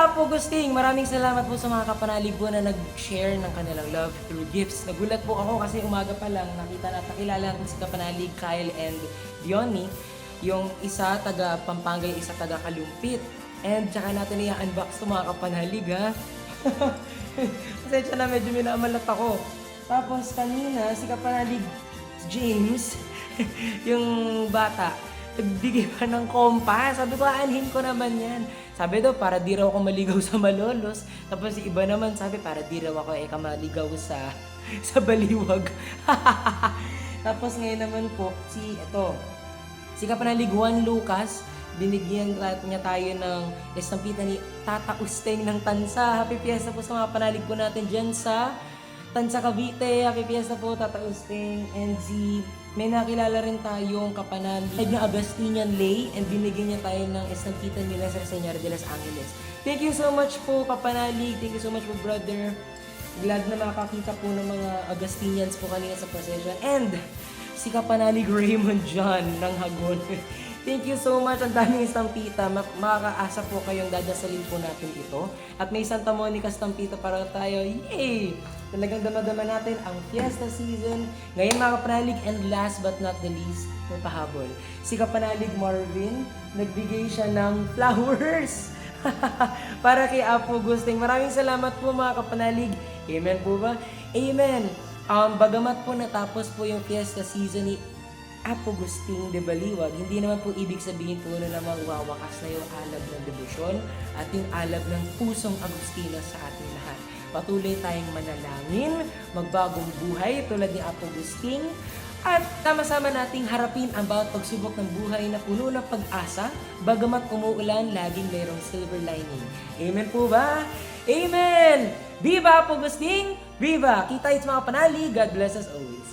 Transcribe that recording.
Viva Apo Gusting! Maraming salamat po sa mga kapanalig po na nag-share ng kanilang love through gifts. Nagulat po ako kasi umaga pa lang nakilala natin si kapanalig Kyle and Diony. Yung isa taga Pampanga, yung isa taga Kalumpit. And tsaka natin i-unbox to mga kapanalig ha. Pasensya na, medyo minamalat ako. Tapos kanina si kapanalig James, yung bata, nagbigay pa ng kompas. Sabi ko, aanhin ko naman yan. Sabi daw, para di raw ako maligaw sa malolos. Tapos iba naman sabi, para di raw ako maligaw sa baliwag. Tapos ngayon naman po, si kapanalig Juan Lucas, binigyan niya tayo ng estampita ni Tata Usteng ng Tansa. Happy Fiesta po sa mga panalig po natin dyan sa Tansa Cavite. Happy Fiesta po, Tata Usteng. And may nakilala rin tayong kapanalig na Agustinian Lay and binigyan niya tayo ng estampita nila sa Señor de los Angeles. Thank you so much po kapanalig. Thank you so much po brother. Glad na makakita po ng mga Agustinians po kanina sa procession. And si kapanalig Raymond John ng Hagon. Thank you so much. Ang daming estampita. Makakaasa po kayong dadasalin po natin ito. At may Santa Monica estampita para tayo. Yay! Talagang dama-dama natin ang fiesta season. Ngayon mga kapanalig, and last but not the least, may pahabol. Si kapanalig Marvin, nagbigay siya ng flowers para kay Apo Gusting. Maraming salamat po mga kapanalig. Amen po ba? Amen. Bagamat po natapos po yung fiesta season ni Apo Gusting de Baliwag, hindi naman po ibig sabihin po na magwawakas na yung alab ng debosyon at yung alab ng pusong Agustino sa ating lahat. Patuloy tayong manalangin, magbagong buhay tulad ni Apo Gusting, at sama-sama nating harapin ang bawat pagsubok ng buhay na puno ng pag-asa, bagamat umuulan, laging mayroong silver lining. Amen po ba? Amen! Viva Apo Gusting! Viva! Kita sa mga panali. God bless us always.